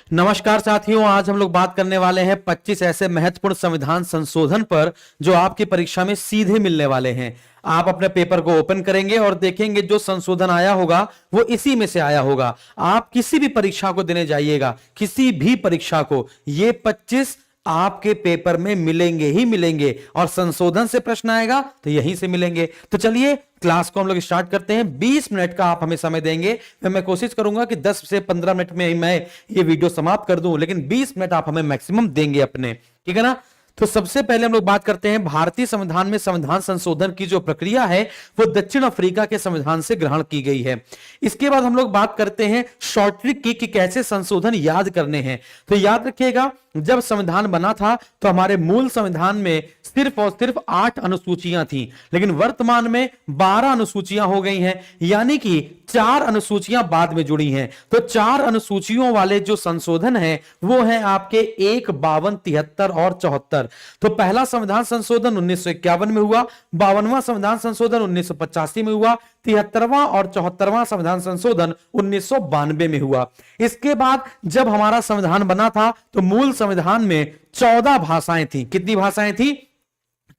नमस्कार साथियों, आज हम लोग बात करने वाले हैं 25 ऐसे महत्वपूर्ण संविधान संशोधन पर जो आपकी परीक्षा में सीधे मिलने वाले हैं। आप अपने पेपर को ओपन करेंगे और देखेंगे जो संशोधन आया होगा वो इसी में से आया होगा। आप किसी भी परीक्षा को देने जाइएगा, किसी भी परीक्षा को, ये 25 आपके पेपर में मिलेंगे ही मिलेंगे और संशोधन से प्रश्न आएगा तो यहीं से मिलेंगे। तो चलिए क्लास को हम लोग स्टार्ट करते हैं। 20 मिनट का आप हमें समय देंगे। मैं कोशिश करूंगा कि 10 से 15 मिनट में मैं ये वीडियो समाप्त कर दूं, लेकिन 20 मिनट आप हमें मैक्सिमम देंगे अपने, ठीक है ना। तो सबसे पहले हम लोग बात करते हैं भारतीय संविधान में संविधान संशोधन की जो प्रक्रिया है वो दक्षिण अफ्रीका के संविधान से ग्रहण की गई है। इसके बाद हम लोग बात करते हैं शॉर्ट ट्रिक की कि कैसे संशोधन याद करने हैं। तो याद रखिएगा, जब संविधान बना था तो हमारे मूल संविधान में सिर्फ और सिर्फ 8 अनुसूचियां थी, लेकिन वर्तमान में 12 अनुसूचियां हो गई हैं, यानी कि 4 अनुसूचियां बाद में जुड़ी हैं। तो 4 अनुसूचियों वाले जो संशोधन है वो है आपके 1, 52, 73 और 74। तो पहला संविधान संशोधन 1951 में हुआ, 52वां संविधान संशोधन 1985 में हुआ, 73वां और 74वां संविधान संशोधन 1992 में हुआ। इसके बाद जब हमारा संविधान बना था तो मूल संविधान में 14 भाषाएं थी। कितनी भाषाएं थी?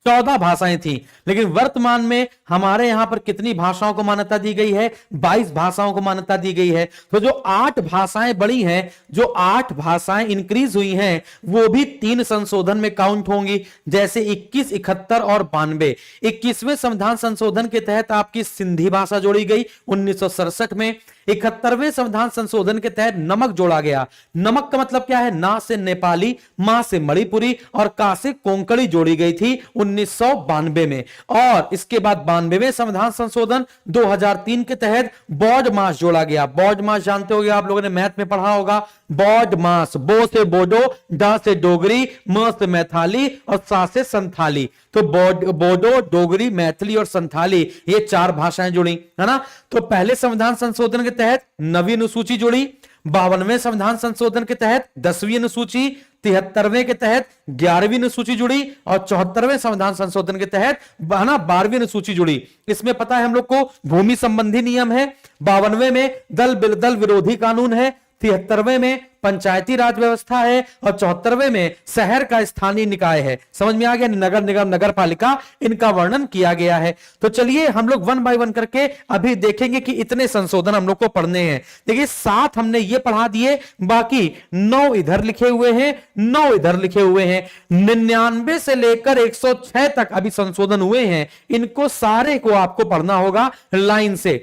14 भाषाएं थी। लेकिन वर्तमान में हमारे यहां पर कितनी भाषाओं को मान्यता दी गई है? 22 भाषाओं को मान्यता दी गई है। तो जो 8 भाषाएं बढ़ी हैं, जो 8 भाषाएं इंक्रीज हुई हैं, वो भी 3 संशोधन में काउंट होंगी, जैसे 21, 71 और 92। 21वें संविधान संशोधन के तहत आपकी सिंधी भाषा जोड़ी गई 1967 में। 71वें संविधान संशोधन के तहत नमक जोड़ा गया। नमक का मतलब क्या है? ना से नेपाली, मां से मणिपुरी और का से कोंकणी जोड़ी गई थी 1992 में। और इसके बाद 92वें संविधान संशोधन 2003 के तहत बौद्ध मास जोड़ा गया। बौद्ध मास जानते होंगे, आप लोगों ने मैथ में पढ़ा होगा। बौद्ध मास, बो से बोडो, डा से डोगरी, म से मैथाली और सा से संथाली। तो बोडो, डोगरी, मैथिली और संथाली, ये 4 भाषाएं जुड़ी, है ना। तो पहले संविधान संशोधन के तहत 9वीं अनुसूची जुड़ी, 52वें संविधान संशोधन के तहत 10वीं अनुसूची, 73वें के तहत 11वीं अनुसूची जुड़ी और 74वें संविधान संशोधन के तहत 12वीं अनुसूची जुड़ी। इसमें पता है हम लोग को भूमि संबंधी नियम है, 52वें में दल विरोधी कानून है, 73वें में पंचायती राज व्यवस्था है और 74वें में शहर का स्थानीय निकाय है। समझ में आ गया? नगर निगम, नगर पालिका, इनका वर्णन किया गया है। तो चलिए हम लोग 1 बाय 1 करके अभी देखेंगे कि इतने संशोधन हम लोग को पढ़ने हैं। देखिए 7 हमने ये पढ़ा दिए, बाकी 9 इधर लिखे हुए हैं, 9 इधर लिखे हुए हैं। 99 से लेकर 106 तक अभी संशोधन हुए हैं। इनको सारे को आपको पढ़ना होगा लाइन से,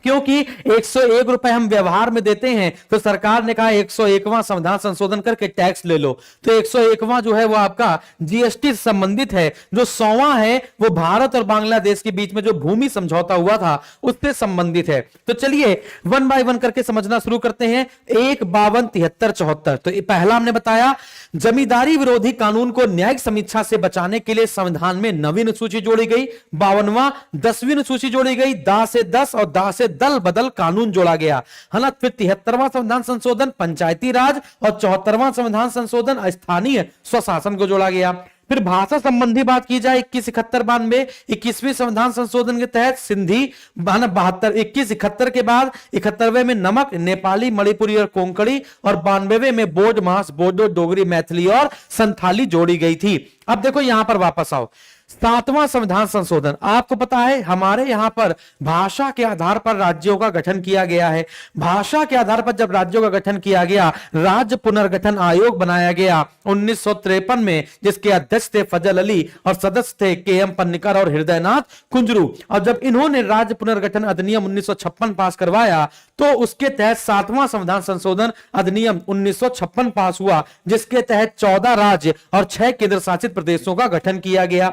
क्योंकि 101 रुपए हम व्यवहार में देते हैं। तो सरकार ने कहा 101वां संविधान संशोधन करके टैक्स ले लो। तो 101वां जो है वो आपका जीएसटी से संबंधित है। जो 100वां है वो भारत और बांग्लादेश के बीच में जो भूमि समझौता हुआ था उससे संबंधित है। तो चलिए 1 बाय 1 करके समझना शुरू करते हैं। 1, 52, 73, 74। तो पहला हमने बताया जमींदारी विरोधी कानून को न्यायिक समीक्षा से बचाने के लिए संविधान में 9वीं अनुसूची जोड़ी गई। 52वां 10वीं अनुसूची जोड़ी गई। दा से 10 और दा से दल बदल कानून जोड़ा गया, है ना। फिर 73वां संविधान संशोधन पंचायती राज और 74वां संविधान संशोधन स्थानीय स्वशासन को जोड़ा गया। फिर भाषा संबंधी बात की जाए 21, 71, 92। 21वें संविधान संशोधन के तहत सिंधी 72, 21, 71 के बाद 71वें में नमक, नेपाली, मणिपुरी और कोंकणी और 92वें में बोड मास, बोडो, डोगरी, मैथिली और संथाली जोड़ी गई थी। अब देखो यहां पर वापस आओ। 7वां संविधान संशोधन, आपको पता है हमारे यहां पर भाषा के आधार पर राज्यों का गठन किया गया है। भाषा के आधार पर जब राज्यों का गठन किया गया, राज्य पुनर्गठन आयोग बनाया गया 1953 में, जिसके अध्यक्ष थे फजल अली और सदस्य थे के.एम. पन्नीकर और हृदयनाथ कुंजरू। और जब इन्होंने राज्य पुनर्गठन अधिनियम 1956 पास करवाया तो उसके तहत 7वां संविधान संशोधन अधिनियम 1956 पास हुआ, जिसके तहत 14 राज्य और 6 केंद्र शासित प्रदेशों का गठन किया गया,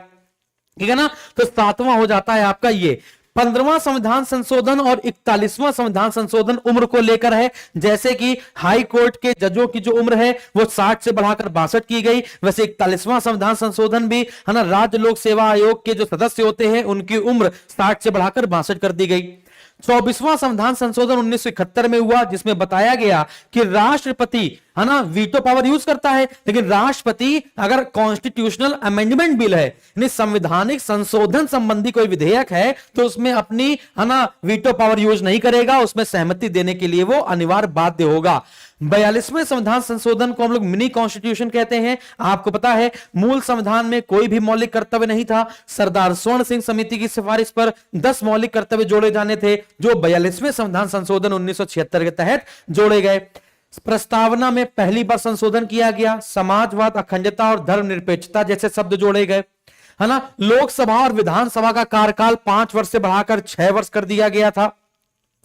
ठीक है ना। तो 7वां हो जाता है आपका ये। 15वां संविधान संशोधन और 41वां संविधान संशोधन उम्र को लेकर है। जैसे कि हाई कोर्ट के जजों की जो उम्र है वो 60 से बढ़ाकर 62 की गई, वैसे 41वां संविधान संशोधन भी, है ना। राज्य लोक सेवा आयोग के जो सदस्य होते हैं उनकी उम्र 60 से बढ़ाकर 62 कर दी गई। 24वां संविधान संशोधन 1971 में हुआ, जिसमें बताया गया कि राष्ट्रपति है ना, वीटो पावर यूज करता है, लेकिन राष्ट्रपति अगर कॉन्स्टिट्यूशनल अमेंडमेंट बिल है, यानी संवैधानिक संशोधन संबंधी कोई विधेयक है, तो उसमें अपनी, है ना, वीटो पावर यूज नहीं करेगा, उसमें सहमति देने के लिए वो अनिवार्य बाध्य होगा। 42वें संविधान संशोधन को हम लोग मिनी कॉन्स्टिट्यूशन कहते हैं। आपको पता है मूल संविधान में कोई भी मौलिक कर्तव्य नहीं था। सरदार स्वर्ण सिंह समिति की सिफारिश पर 10 मौलिक कर्तव्य जोड़े जाने थे, जो 42वें संविधान संशोधन 1976 के तहत जोड़े गए। प्रस्तावना में पहली बार संशोधन किया गया, समाजवाद, अखंडता और धर्मनिरपेक्षता जैसे शब्द जोड़े गए, है ना। लोकसभा और विधानसभा का कार्यकाल 5 वर्ष से बढ़ाकर 6 वर्ष कर दिया गया था,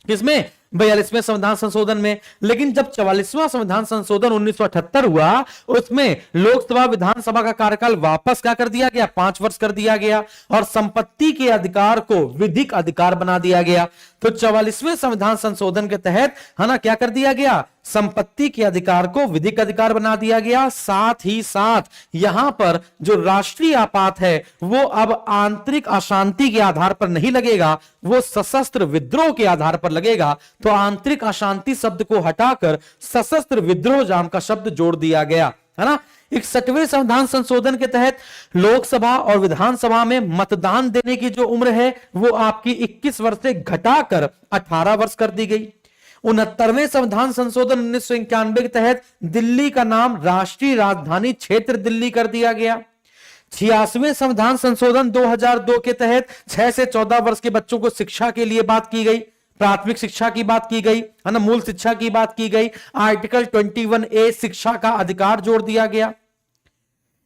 किसमें, 42वें संविधान संशोधन में। लेकिन जब 44वां संविधान संशोधन 1978 हुआ, उसमें लोकसभा विधानसभा का कार्यकाल वापस क्या कर दिया गया, 5 वर्ष कर दिया गया, और संपत्ति के अधिकार को विधिक अधिकार बना दिया गया। तो 44वें संविधान संशोधन के तहत, है ना, क्या कर दिया गया, संपत्ति के अधिकार को विधिक अधिकार बना दिया गया। साथ ही साथ यहां पर जो राष्ट्रीय आपात है वो अब आंतरिक अशांति के आधार पर नहीं लगेगा, वो सशस्त्र विद्रोह के आधार पर लगेगा। तो आंतरिक अशांति शब्द को हटाकर सशस्त्र विद्रोह नाम का शब्द जोड़ दिया गया, है ना। 61वें संविधान संशोधन के तहत लोकसभा और विधानसभा में मतदान देने की जो उम्र है वो आपकी 21 वर्ष से घटाकर 18 वर्ष कर दी गई। 69वें संविधान संशोधन 1991 के तहत दिल्ली का नाम राष्ट्रीय राजधानी क्षेत्र दिल्ली कर दिया गया। 86वें संविधान संशोधन 2002 के तहत 6 से 14 वर्ष के बच्चों को शिक्षा के लिए बात की गई, प्राथमिक शिक्षा की बात की गई, है ना, मूल शिक्षा की बात की गई। आर्टिकल 21A शिक्षा का अधिकार जोड़ दिया गया।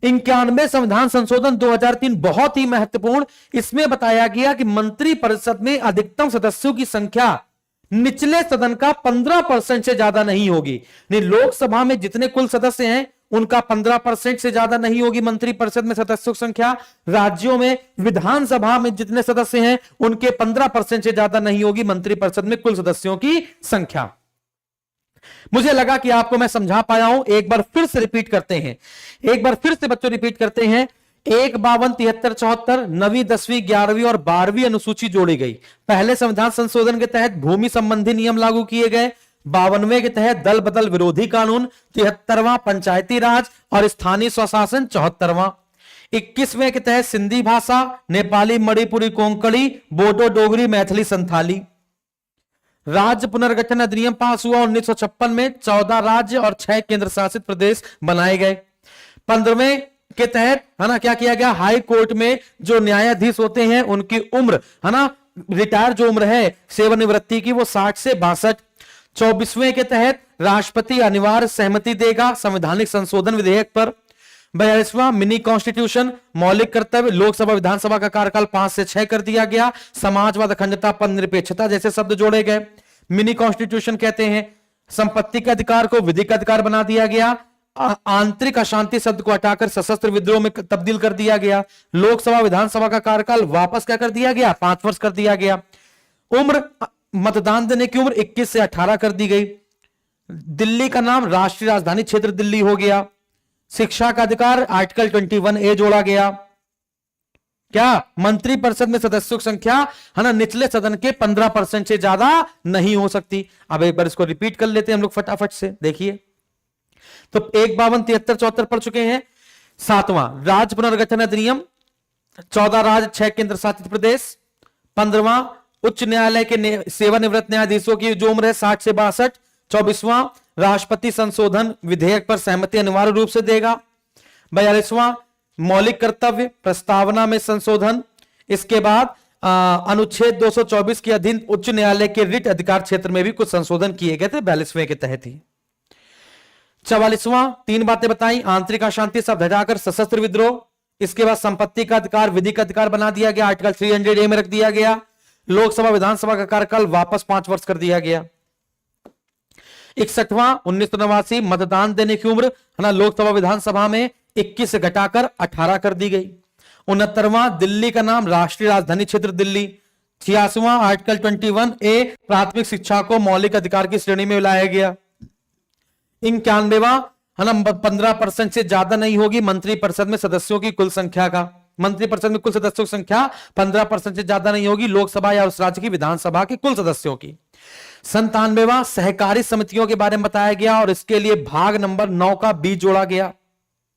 91वें संविधान संशोधन 2003 बहुत ही महत्वपूर्ण, इसमें बताया गया कि मंत्रिपरिषद में अधिकतम सदस्यों की संख्या निचले सदन का 15% से ज्यादा नहीं होगी। लोकसभा में जितने कुल सदस्य हैं उनका 15% से ज्यादा नहीं होगी मंत्रिपरिषद में सदस्यों की संख्या। राज्यों में, विधानसभा में जितने सदस्य हैं उनके 15% से ज्यादा नहीं होगी मंत्रिपरिषद में कुल सदस्यों की संख्या। मुझे लगा कि आपको मैं समझा पाया हूं। एक बार फिर से रिपीट करते हैं, एक बार फिर से बच्चों रिपीट करते हैं। 1, 52, 73, 74 9वीं, 10वीं, 11वीं और 12वीं अनुसूची जोड़ी गई। पहले संविधान संशोधन के तहत भूमि संबंधी नियम लागू किए गए। 52वें के तहत दल बदल विरोधी कानून। 73वां पंचायती राज और स्थानीय स्वशासन। 74वां 21वें के तहत सिंधी भाषा, नेपाली, मणिपुरी, कोंकणी, बोडो, डोगरी, मैथिली, संथाली। राज्य पुनर्गठन अधिनियम पास हुआ 1956 में। 14 राज्य और 6 केंद्र शासित प्रदेश बनाए गए। 15वें के तहत, है ना, क्या किया गया, हाई कोर्ट में जो न्यायाधीश होते हैं उनकी उम्र, है ना, रिटायर जो उम्र है सेवानिवृत्ति की वो 60 से 62। 24वें के तहत राष्ट्रपति अनिवार्य सहमति देगा संवैधानिक संशोधन विधेयक पर। 42वां मिनी कॉन्स्टिट्यूशन, मौलिक कर्तव्य, लोकसभा विधानसभा का कार्यकाल 5 से 6 कर दिया गया। समाजवाद, अखंडता, पद निरपेक्षता जैसे शब्द जोड़े गए। मिनी कॉन्स्टिट्यूशन कहते हैं संपत्ति के अधिकार को विधिक अधिकार बना दिया गया। आंतरिक अशांति शब्द को हटाकर सशस्त्र विद्रोह में तब्दील कर दिया गया। लोकसभा विधानसभा का कार्यकाल वापस क्या कर दिया गया, 5 वर्ष कर दिया गया। उम्र, मतदान देने की उम्र 21 से 18 कर दी गई। दिल्ली का नाम राष्ट्रीय राजधानी क्षेत्र दिल्ली हो गया। शिक्षा का अधिकार आर्टिकल 21A जोड़ा गया। क्या, मंत्रिपरिषद में सदस्यों की संख्या, है ना, निचले सदन के 15% से ज्यादा नहीं हो सकती। अब एक बार इसको रिपीट कर लेते हैं हम लोग फटाफट से, देखिए। तो 1, 52, 73, 74 पढ़ चुके हैं। 7वां राज्य पुनर्गठन अधिनियम, 14 राज्य 6 केंद्र शासित प्रदेश। 15वां उच्च न्यायालय के सेवानिवृत्त न्यायाधीशों की जो उम्र है 60 से 62। 24वां राष्ट्रपति संशोधन विधेयक पर सहमति अनिवार्य रूप से देगा। 42वां मौलिक कर्तव्य प्रस्तावना में संशोधन। इसके बाद अनुच्छेद 224 के अधीन उच्च न्यायालय के रिट अधिकार क्षेत्र में भी कुछ संशोधन किए गए थे 42वें के तहत ही। 44वां 3 बातें बताई, आंतरिक अशांति शब्द हटाकर सशस्त्र विद्रोह। इसके बाद संपत्ति का अधिकार विधिक अधिकार बना दिया गया, आर्टिकल 300A में रख दिया गया। लोकसभा विधानसभा का कार्यकाल वापस 5 वर्ष कर दिया गया। 61वां 1989 मतदान देने की उम्र, है ना, लोकसभा विधानसभा में 21 से घटाकर 18 कर दी गई। 69वां दिल्ली का नाम राष्ट्रीय राजधानी क्षेत्र दिल्ली। 86वां आर्टिकल 21A प्राथमिक शिक्षा को मौलिक अधिकार की श्रेणी में लाया गया। 91वां, है ना, 15% से ज्यादा नहीं होगी मंत्रिपरिषद में सदस्यों की कुल संख्या का। मंत्रिपरिषद में कुल सदस्यों की संख्या 15% से ज्यादा नहीं होगी लोकसभा या उस राज्य की विधानसभा के कुल सदस्यों की। 97वां सहकारी समितियों के बारे में बताया गया और इसके लिए भाग नंबर 9 का बी जोड़ा गया।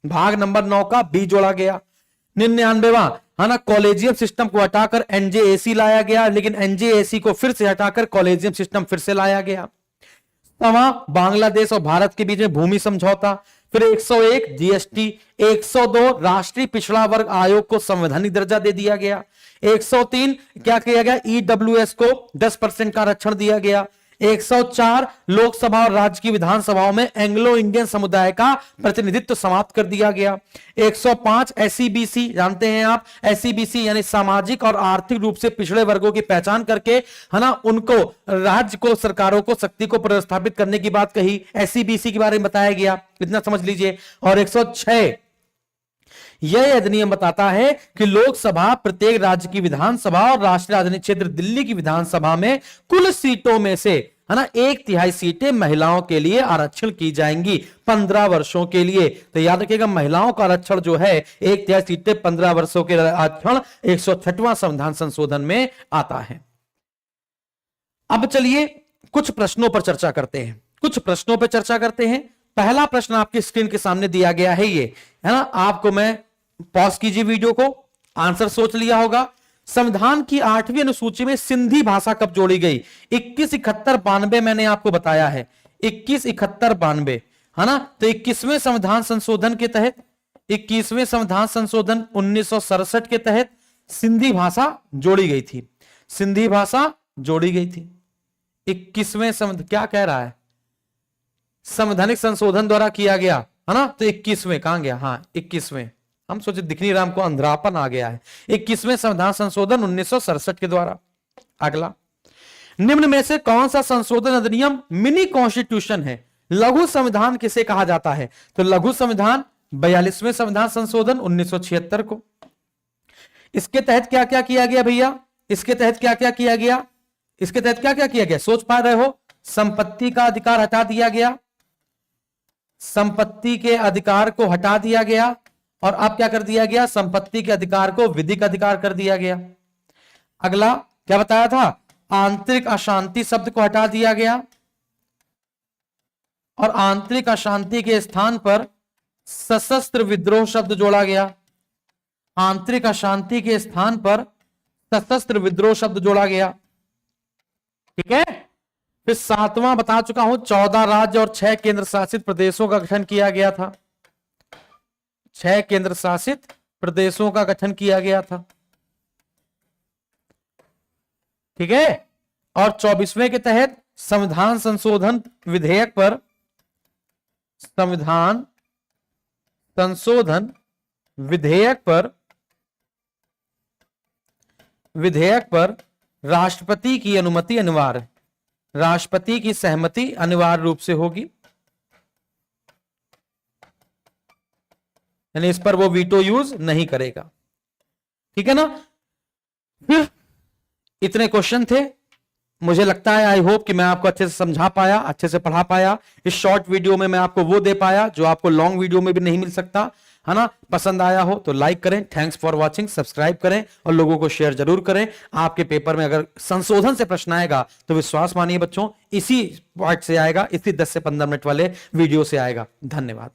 भाग नंबर 9 का बी जोड़ा गया। 99वां है ना, कॉलेजियम सिस्टम को हटाकर एनजेएसी लाया गया, लेकिन एनजेएसी को फिर से हटाकर कॉलेजियम सिस्टम फिर से लाया गया। बांग्लादेश और भारत के बीच में भूमि समझौता। फिर 101 जीएसटी। 102 राष्ट्रीय पिछड़ा वर्ग आयोग को संवैधानिक दर्जा दे दिया गया। 103 क्या किया गया, ईडब्ल्यूएस को 10% का आरक्षण दिया गया। 104 लोकसभा और राज्य की विधानसभाओं में एंग्लो इंडियन समुदाय का प्रतिनिधित्व समाप्त कर दिया गया। 105 एसईबीसी, जानते हैं आप एसईबीसी यानी सामाजिक और आर्थिक रूप से पिछड़े वर्गों की पहचान करके है ना उनको राज्य को सरकारों को शक्ति को प्रतिस्थापित करने की बात कही। एसईबीसी के बारे में बताया गया, इतना समझ लीजिए। और 106 यह अधिनियम बताता है कि लोकसभा प्रत्येक राज्य की विधानसभा और राष्ट्रीय राजधानी क्षेत्र दिल्ली की विधानसभा में कुल सीटों में से है ना 1/3 सीटें महिलाओं के लिए आरक्षण की जाएंगी 15 वर्षों के लिए। तो याद रखिएगा महिलाओं का आरक्षण जो है 1/3 सीटें 15 वर्षों के आरक्षण 106वां संविधान संशोधन में आता है। अब चलिए कुछ प्रश्नों पर चर्चा करते हैं। कुछ प्रश्नों पर चर्चा करते हैं। पहला प्रश्न आपकी स्क्रीन के सामने दिया गया है, ये है ना, आपको मैं पॉज कीजिए वीडियो को, आंसर सोच लिया होगा। संविधान की 8वीं अनुसूची में सिंधी भाषा कब जोड़ी गई? 2171-92 मैंने आपको बताया है, 2171-92 है ना। तो 21वें संविधान संशोधन के तहत, 21वें संविधान संशोधन 1967 के तहत सिंधी भाषा जोड़ी गई थी। सिंधी भाषा जोड़ी गई थी 21वें क्या कह रहा है, संवैधानिक संशोधन द्वारा किया गया है ना। तो 21वें कहां गया, हाँ 21वें, हम सोचे दिख नहीं रहा, हमको अंधरापन आ गया है। 21वें संविधान संशोधन 1967 के द्वारा। अगला, निम्न में से कौन सा संशोधन अधिनियम मिनी कॉन्स्टिट्यूशन है? लघु संविधान किसे कहा जाता है? तो लघु संविधान 42वें संविधान संशोधन 1976 को। इसके तहत क्या क्या किया गया भैया? इसके तहत क्या क्या किया गया? इसके तहत क्या क्या किया गया, सोच पा रहे हो? संपत्ति का अधिकार हटा दिया गया, संपत्ति के अधिकार को हटा दिया गया, और अब क्या कर दिया गया, संपत्ति के अधिकार को विधिक अधिकार कर दिया गया। अगला क्या बताया था, आंतरिक अशांति शब्द को हटा दिया गया और आंतरिक अशांति के स्थान पर सशस्त्र विद्रोह शब्द जोड़ा गया। आंतरिक अशांति के स्थान पर सशस्त्र विद्रोह शब्द जोड़ा गया। ठीक है। फिर 7वां बता चुका हूं, 14 राज्य और 6 केंद्र शासित प्रदेशों का गठन किया गया था। 6 केंद्र शासित प्रदेशों का गठन किया गया था। ठीक है। और 24वें के तहत संविधान संशोधन विधेयक पर, संविधान संशोधन विधेयक पर राष्ट्रपति की अनुमति अनिवार्य, राष्ट्रपति की सहमति अनिवार्य रूप से होगी, यानी इस पर वो वीटो यूज नहीं करेगा। ठीक है ना। फिर इतने क्वेश्चन थे। मुझे लगता है, आई होप कि मैं आपको अच्छे से समझा पाया, अच्छे से पढ़ा पाया। इस शॉर्ट वीडियो में मैं आपको वो दे पाया जो आपको लॉन्ग वीडियो में भी नहीं मिल सकता, है ना। पसंद आया हो तो लाइक करें, थैंक्स फॉर वॉचिंग, सब्सक्राइब करें और लोगों को शेयर जरूर करें। आपके पेपर में अगर संशोधन से प्रश्न आएगा तो विश्वास मानिए बच्चों, इसी पार्ट से आएगा, इसी 10 से 15 मिनट वाले वीडियो से आएगा। धन्यवाद।